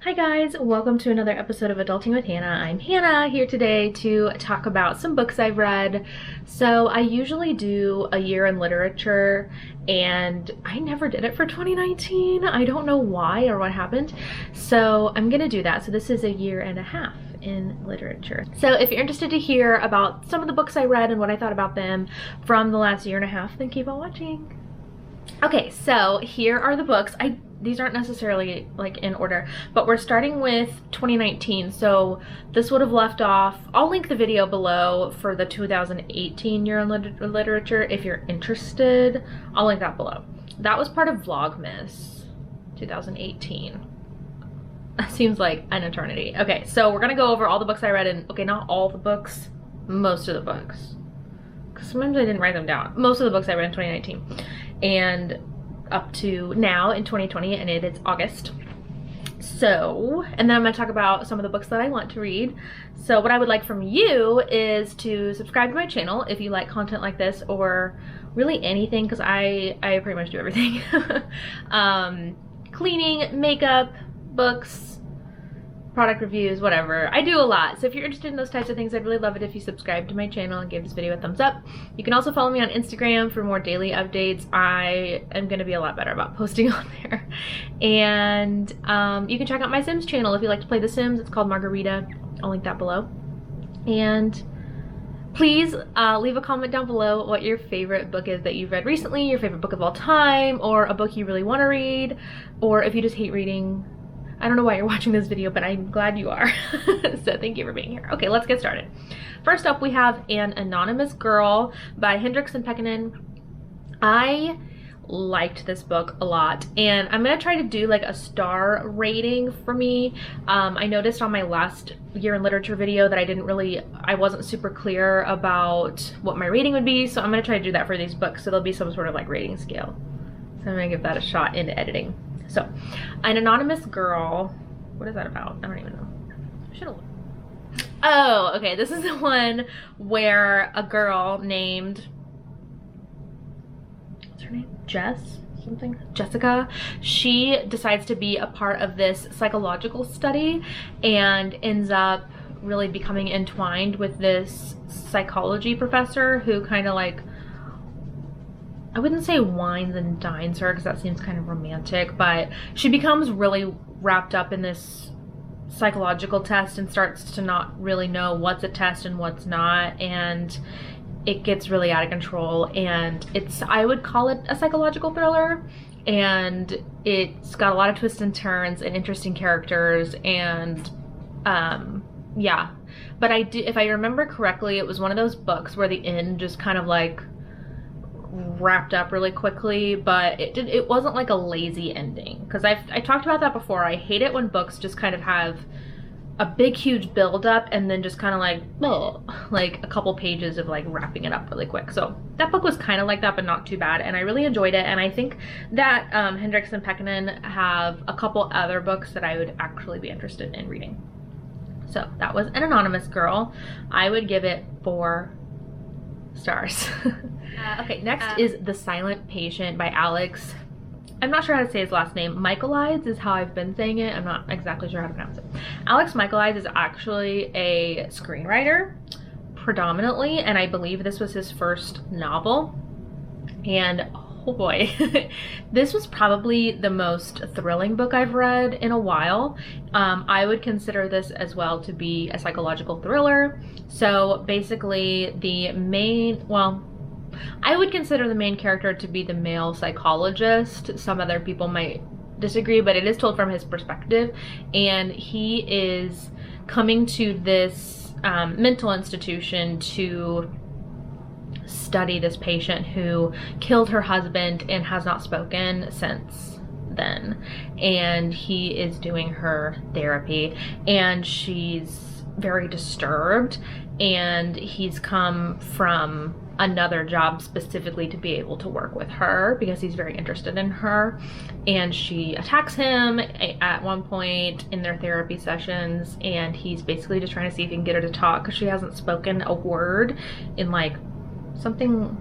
Hi guys, welcome to another episode of Adulting with Hannah. I'm Hannah, here today to talk about some books I've read. So I usually do a year in literature and I never did it for 2019. I don't know why or what happened. So I'm gonna do that. So this is a year and a half in literature. So if you're interested to hear about some of the books I read and what I thought about them from the last year and a half, then keep on watching. Okay, so here are the books. These aren't necessarily like in order, but we're starting with 2019. So this would have left off, I'll link the video below for the 2018 year in literature if you're interested. I'll link that below. That was part of Vlogmas 2018. That seems like an eternity. Okay, so we're gonna go over all the books I read, and okay, not all the books, most of the books. Because sometimes I didn't write them down. Most of the books I read in 2019. And up to now in 2020, and it is August. So, and then I'm going to talk about some of the books that I want to read. So what I would like from you is to subscribe to my channel if you like content like this, or really anything, because I pretty much do everything. Cleaning, makeup, books, product reviews, whatever. I do a lot. So if you're interested in those types of things, I'd really love it if you subscribe to my channel and give this video a thumbs up. You can also follow me on Instagram for more daily updates. I am going to be a lot better about posting on there. And you can check out my Sims channel if you like to play The Sims. It's called Margarita. I'll link that below. And please leave a comment down below what your favorite book is that you've read recently, your favorite book of all time, or a book you really want to read, or if you just hate reading. I don't know why you're watching this video, but I'm glad you are. So thank you for being here. Okay, let's get started. First up, we have An Anonymous Girl by Hendricks and Pekkanen. I liked this book a lot, and I'm gonna try to do like a star rating for me. I noticed on my last year in literature video that I wasn't super clear about what my rating would be, so I'm gonna try to do that for these books, so there'll be some sort of like rating scale. So I'm gonna give that a shot in editing. So, An Anonymous Girl, what is that about? I don't even know. I should have looked. Oh, okay, this is the one where a girl named, what's her name? Jessica. She decides to be a part of this psychological study and ends up really becoming entwined with this psychology professor who kind of like, I wouldn't say wines and dines her because that seems kind of romantic, but she becomes really wrapped up in this psychological test and starts to not really know what's a test and what's not, and it gets really out of control. And I would call it a psychological thriller, and it's got a lot of twists and turns and interesting characters, and yeah. But if I remember correctly, it was one of those books where the end just kind of like wrapped up really quickly, but it wasn't like a lazy ending, because I talked about that before. I hate it when books just kind of have a big huge build up and then just kind of like a couple pages of like wrapping it up really quick. So that book was kind of like that, but not too bad, and I really enjoyed it. And I think that Hendricks and Pekkanen have a couple other books that I would actually be interested in reading. So that was An Anonymous Girl. I would give it 4 stars. Okay, next is The Silent Patient by Alex. I'm not sure how to say his last name. Michaelides is how I've been saying it. I'm not exactly sure how to pronounce it. Alex Michaelides is actually a screenwriter predominantly, and I believe this was his first novel. And oh boy, this was probably the most thrilling book I've read in a while. I would consider this as well to be a psychological thriller. So basically I would consider the main character to be the male psychologist. Some other people might disagree, but it is told from his perspective, and he is coming to this mental institution to study this patient who killed her husband and has not spoken since then. And he is doing her therapy, and she's very disturbed, and he's come from another job specifically to be able to work with her because he's very interested in her. And she attacks him at one point in their therapy sessions, and he's basically just trying to see if he can get her to talk because she hasn't spoken a word in like something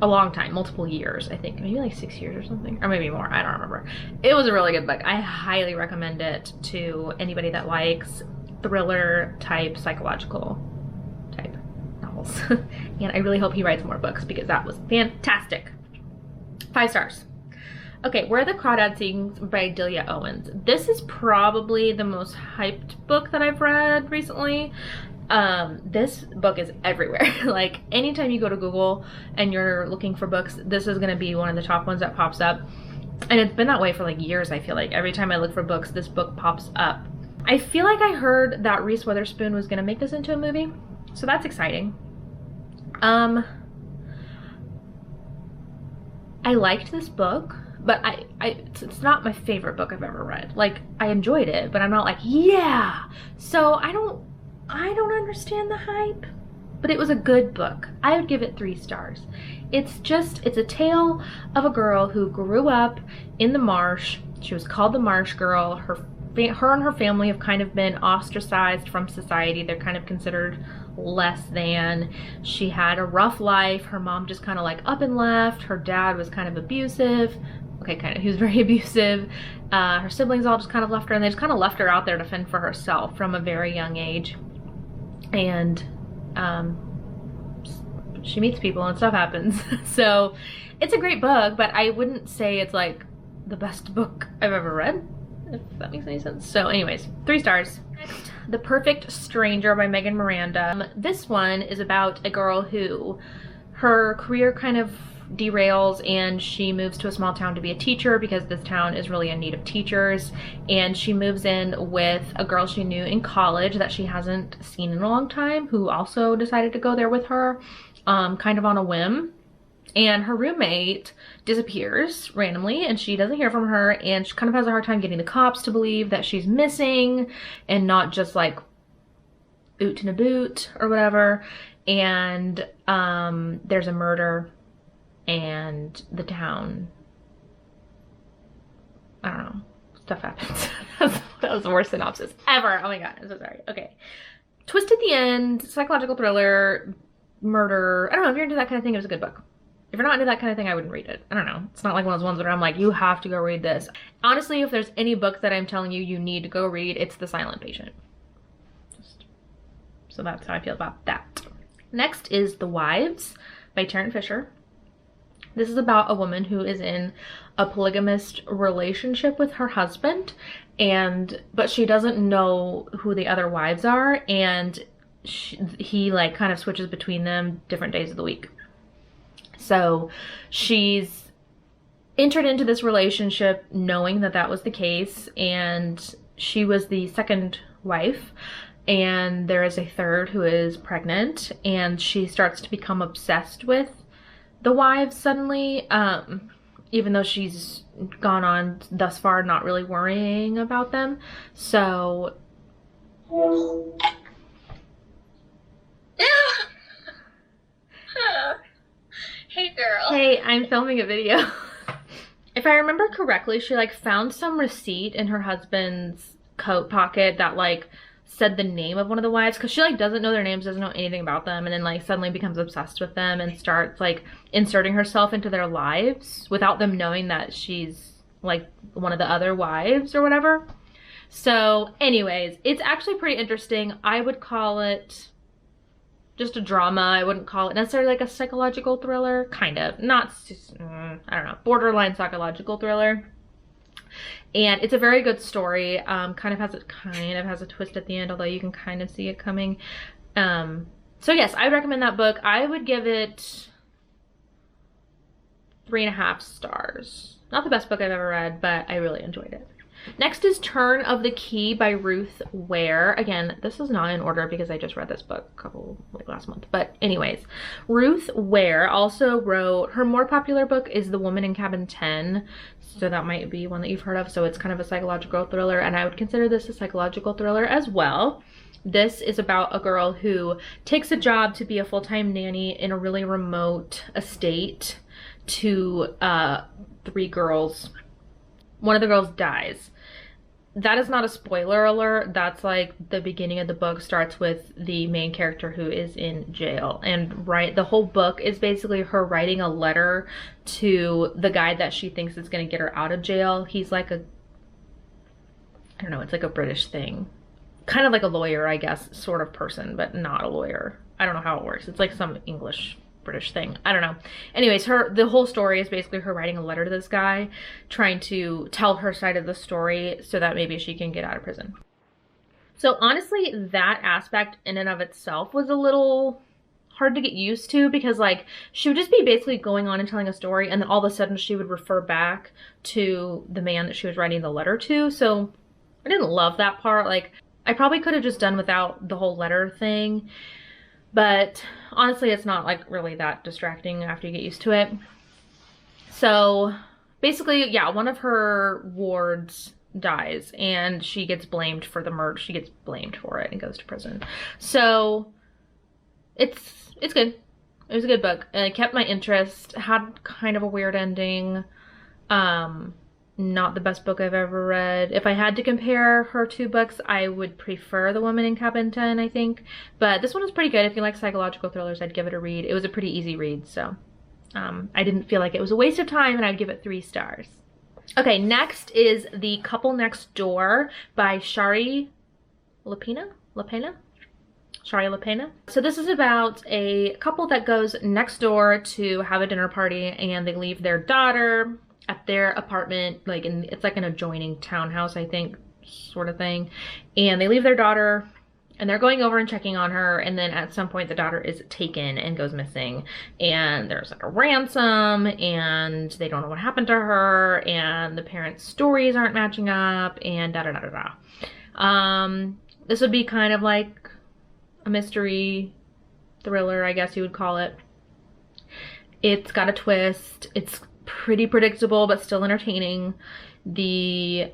a long time, multiple years, I think, maybe like 6 years or something, or maybe more, I don't remember. It was a really good book. I highly recommend it to anybody that likes thriller type, psychological type novels. And I really hope he writes more books because that was fantastic. 5 stars. Okay, Where the Crawdad Sings by Delia Owens. This is probably the most hyped book that I've read recently. This book is everywhere. Like anytime you go to Google and you're looking for books, this is gonna be one of the top ones that pops up. And it's been that way for like years, I feel like. Every time I look for books, this book pops up. I feel like I heard that Reese Witherspoon was gonna make this into a movie, so that's exciting. I liked this book, but it's not my favorite book I've ever read. Like, I enjoyed it, but I'm not like, yeah. So I don't understand the hype, but it was a good book. I would give it 3 stars. It's a tale of a girl who grew up in the marsh. She was called the Marsh Girl. Her and her family have kind of been ostracized from society. They're kind of considered less than. She had a rough life. Her mom just kind of like up and left. Her dad was kind of abusive. Okay, kind of, he was very abusive. Her siblings all just kind of left her, and they just kind of left her out there to fend for herself from a very young age. And she meets people and stuff happens. So it's a great book, but I wouldn't say it's like the best book I've ever read, if that makes any sense. So anyways, 3 stars. Next, The Perfect Stranger by Megan Miranda. This one is about a girl who, her career kind of derails and she moves to a small town to be a teacher because this town is really in need of teachers. And she moves in with a girl she knew in college that she hasn't seen in a long time, who also decided to go there with her, kind of on a whim. And her roommate disappears randomly and she doesn't hear from her, and she kind of has a hard time getting the cops to believe that she's missing and not just like oot in a boot or whatever. And there's a murder and the town, I don't know, stuff happens. That was the worst synopsis ever. Oh my god, I'm so sorry. Okay. Twist at the end, psychological thriller, murder. I don't know, if you're into that kind of thing, it was a good book. If you're not into that kind of thing, I wouldn't read it. I don't know. It's not like one of those ones where I'm like, you have to go read this. Honestly, if there's any book that I'm telling you you need to go read, it's The Silent Patient. So that's how I feel about that. Next is The Wives by Tarrant Fisher. This is about a woman who is in a polygamist relationship with her husband, but she doesn't know who the other wives are, and he like kind of switches between them different days of the week. So she's entered into this relationship knowing that that was the case, and she was the second wife, and there is a third who is pregnant, and she starts to become obsessed with the wives suddenly, even though she's gone on thus far not really worrying about them. So hey girl. Hey, I'm filming a video. If I remember correctly, she like found some receipt in her husband's coat pocket that like said the name of one of the wives, because she like doesn't know their names, doesn't know anything about them, and then like suddenly becomes obsessed with them and starts like inserting herself into their lives without them knowing that she's like one of the other wives or whatever. So anyways, it's actually pretty interesting. I would call it just a drama. I wouldn't call it necessarily like a psychological thriller. Kind of, not, I don't know, borderline psychological thriller. And it's a very good story. Kind of has a twist at the end, although you can kind of see it coming. So yes, I recommend that book. I would give it 3.5 stars. Not the best book I've ever read, but I really enjoyed it. Next is Turn of the Key by Ruth Ware. Again, this is not in order because I just read this book last month. But anyways, Ruth Ware also wrote, her more popular book is The Woman in Cabin 10. So that might be one that you've heard of. So it's kind of a psychological thriller, and I would consider this a psychological thriller as well. This is about a girl who takes a job to be a full-time nanny in a really remote estate to 3 girls. One of the girls dies. that is not a spoiler alert. That's like the beginning of the book starts with the main character who is in jail. And the whole book is basically her writing a letter to the guy that she thinks is going to get her out of jail. He's like I don't know, it's like a British thing. Kind of like a lawyer, I guess, sort of person, but not a lawyer. I don't know how it works. It's like some English British thing. I don't know. Anyways, the whole story is basically her writing a letter to this guy, trying to tell her side of the story so that maybe she can get out of prison. So honestly, that aspect in and of itself was a little hard to get used to, because like she would just be basically going on and telling a story, and then all of a sudden she would refer back to the man that she was writing the letter to. So I didn't love that part. Like, I probably could have just done without the whole letter thing. But honestly, it's not like really that distracting after you get used to it. So basically, yeah, one of her wards dies and she gets blamed for the murder. She gets blamed for it and goes to prison. So it's good. It was a good book. And it kept my interest. Had kind of a weird ending. Not the best book I've ever read. If I had to compare her two books, I would prefer The Woman in Cabin 10, I think. But this one was pretty good. If you like psychological thrillers, I'd give it a read. It was a pretty easy read, so I didn't feel like it was a waste of time, and I'd give it 3 stars. Okay, next is The Couple Next Door by Shari Lapena? Shari Lapena. So this is about a couple that goes next door to have a dinner party, and they leave their daughter at their apartment, like it's like an adjoining townhouse, I think, sort of thing. And they leave their daughter and they're going over and checking on her, and then at some point the daughter is taken and goes missing, and there's like a ransom, and they don't know what happened to her, and the parents' stories aren't matching up, and this would be kind of like a mystery thriller, I guess you would call it. It's got a twist. It's pretty predictable but still entertaining. The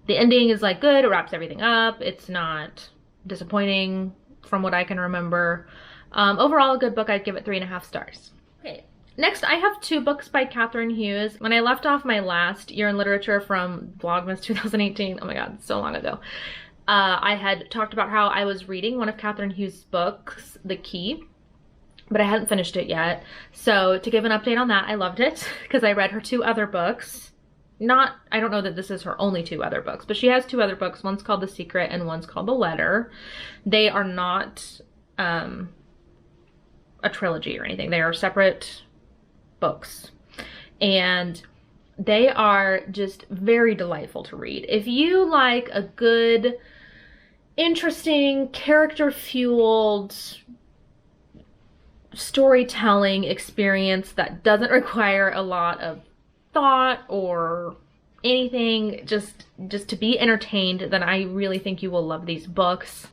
ending is like good. It wraps everything up. It's not disappointing from what I can remember. Overall, a good book. I'd give it 3.5 stars. Okay, next I have 2 books by Catherine Hughes. When I left off my last year in literature from Vlogmas 2018, oh my god, so long ago, I had talked about how I was reading one of Catherine Hughes' books, The Key, but I hadn't finished it yet. So to give an update on that, I loved it because I read her 2 other books. I don't know that this is her only 2 other books, but she has 2 other books. One's called The Secret and one's called The Letter. They are not a trilogy or anything. They are separate books. And they are just very delightful to read. If you like a good, interesting, character-fueled storytelling experience that doesn't require a lot of thought or anything, just to be entertained, then I really think you will love these books.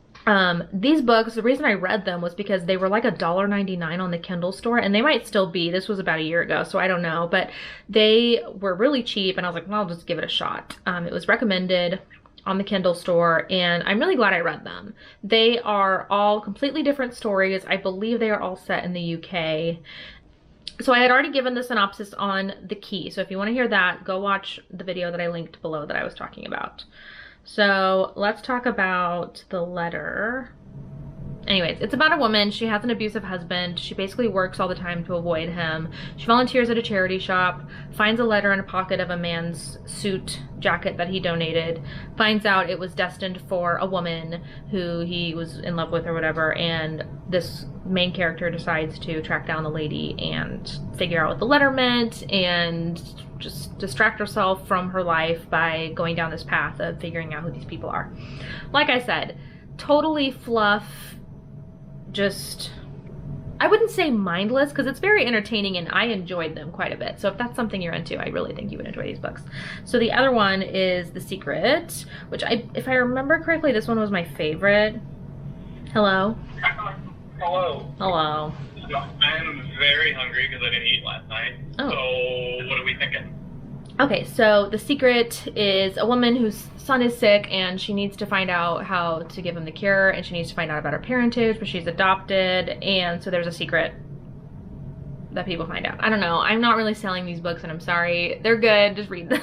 These books, the reason I read them was because they were like $1.99 on the Kindle store, and they might still be. This was about a year ago, so I don't know, but they were really cheap, and I was like, well, I'll just give it a shot. It was recommended on the Kindle store, and I'm really glad I read them. They are all completely different stories. I believe they are all set in the UK. So I had already given the synopsis on The Key, so if you want to hear that, go watch the video that I linked below that I was talking about. So let's talk about The Letter. Anyways, it's about a woman. She has an abusive husband. She basically works all the time to avoid him. She volunteers at a charity shop, finds a letter in a pocket of a man's suit jacket that he donated, finds out it was destined for a woman who he was in love with or whatever, and this main character decides to track down the lady and figure out what the letter meant and just distract herself from her life by going down this path of figuring out who these people are. Like I said, totally fluff. Just, I wouldn't say mindless, because it's very entertaining and I enjoyed them quite a bit. So if that's something you're into, I really think you would enjoy these books. So the other one is The Secret, which if I remember correctly, this one was my favorite. Hello? Hello. Hello. I am very hungry because I didn't eat last night. Oh. So what are we thinking? Okay, so The Secret is a woman whose son is sick and she needs to find out how to give him the cure, and she needs to find out about her parentage, but she's adopted, and so there's a secret that people find out. I don't know. I'm not really selling these books, and I'm sorry. They're good. Just read them.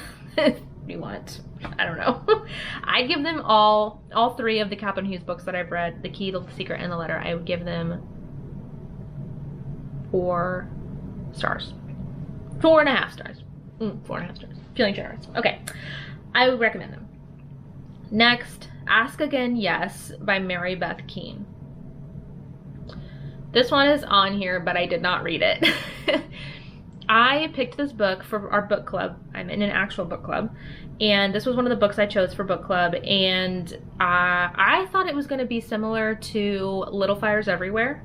do you want? I don't know. I'd give them all 3 of the Catherine Hughes books that I've read, The Key, The Secret, and The Letter. I would give them 4 stars. 4.5 stars. 4.5 stars. Feeling generous. Okay. I would recommend them. Next, Ask Again Yes by Mary Beth Keane. This one is on here, but I did not read it. I picked this book for our book club. I'm in an actual book club, and this was one of the books I chose for book club, and I thought it was going to be similar to Little Fires Everywhere,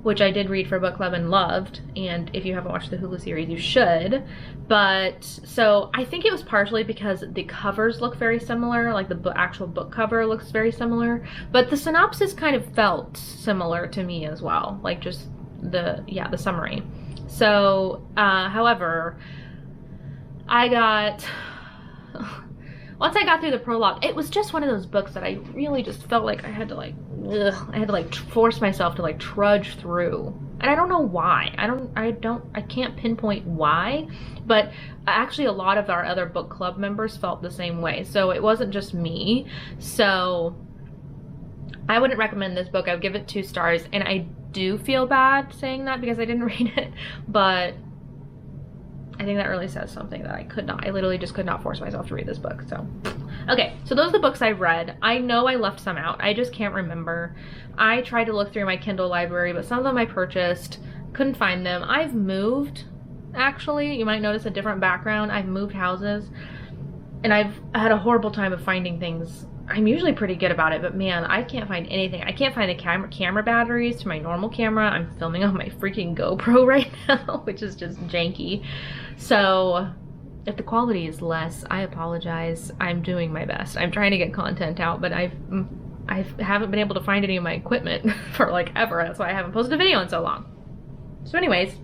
which I did read for book club and loved, and if you haven't watched the Hulu series, you should. But so I think it was partially because the covers look very similar, like the actual book cover looks very similar, but the synopsis kind of felt similar to me as well, like just the summary. So however, once I got through the prologue, it was just one of those books that I really just felt like I had to force myself to like trudge through. And I don't know why. I can't pinpoint why, but actually a lot of our other book club members felt the same way. So it wasn't just me. So I wouldn't recommend this book. I would give it 2 stars, and I do feel bad saying that because I didn't read it, but I think that really says something that I literally just could not force myself to read this book. So, okay, so those are the books I read. I know I left some out. I just can't remember. I tried to look through my Kindle library, but some of them I purchased, couldn't find them. I've moved, actually. You might notice a different background. I've moved houses, and I've had a horrible time of finding things. I'm usually pretty good about it, but man, I can't find anything. I can't find the camera batteries to my normal camera. I'm filming on my freaking GoPro right now, which is just janky. So if the quality is less, I apologize. I'm doing my best. I'm trying to get content out, but I haven't been able to find any of my equipment for like ever. That's why I haven't posted a video in so long. So anyways,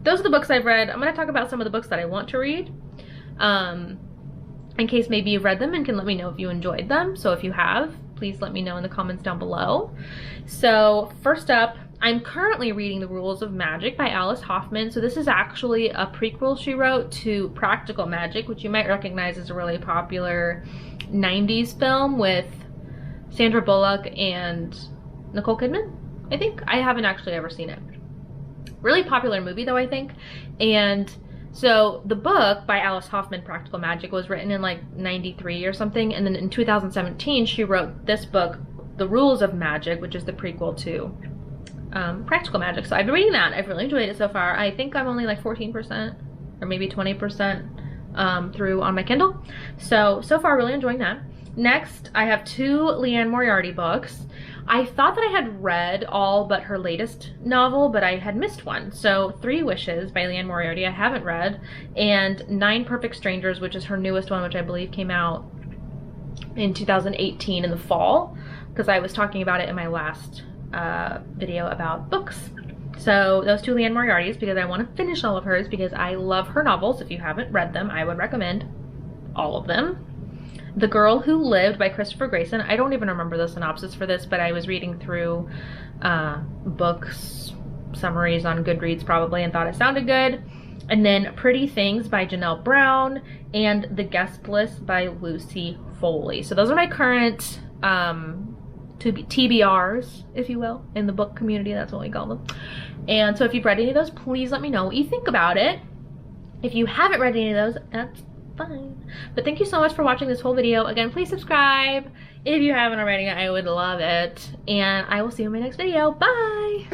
those are the books I've read. I'm going to talk about some of the books that I want to read. In case maybe you've read them and can let me know if you enjoyed them. So if you have, please let me know in the comments down below. So first up, I'm currently reading The Rules of Magic by Alice Hoffman. So this is actually a prequel she wrote to Practical Magic, which you might recognize as a really popular 90s film with Sandra Bullock and Nicole Kidman, I think. I haven't actually ever seen it. Really popular movie though, I think. And so the book by Alice Hoffman, Practical Magic, was written in like 93 or something, and then in 2017 she wrote this book, The Rules of Magic, which is the prequel to Practical Magic. So I've been reading that. I've really enjoyed it so far. I think I'm only like 14% or maybe 20% through on my Kindle. So far really enjoying that. Next, I have 2 Leanne Moriarty books. I thought that I had read all but her latest novel, but I had missed one. So 3 Wishes by Leanne Moriarty I haven't read, and 9 Perfect Strangers, which is her newest one, which I believe came out in 2018 in the fall, because I was talking about it in my last video about books. So those 2 Leanne Moriarty's, because I want to finish all of hers because I love her novels. If you haven't read them, I would recommend all of them. The Girl Who Lived by Christopher Grayson. I don't even remember the synopsis for this, but I was reading through books, summaries on Goodreads probably, and thought it sounded good. And then Pretty Things by Janelle Brown, and The Guest List by Lucy Foley. So those are my current TBRs, if you will, in the book community. That's what we call them. And so if you've read any of those, please let me know what you think about it. If you haven't read any of those, that's fine. But thank you so much for watching this whole video. Again, please subscribe if you haven't already. I would love it. And I will see you in my next video. Bye!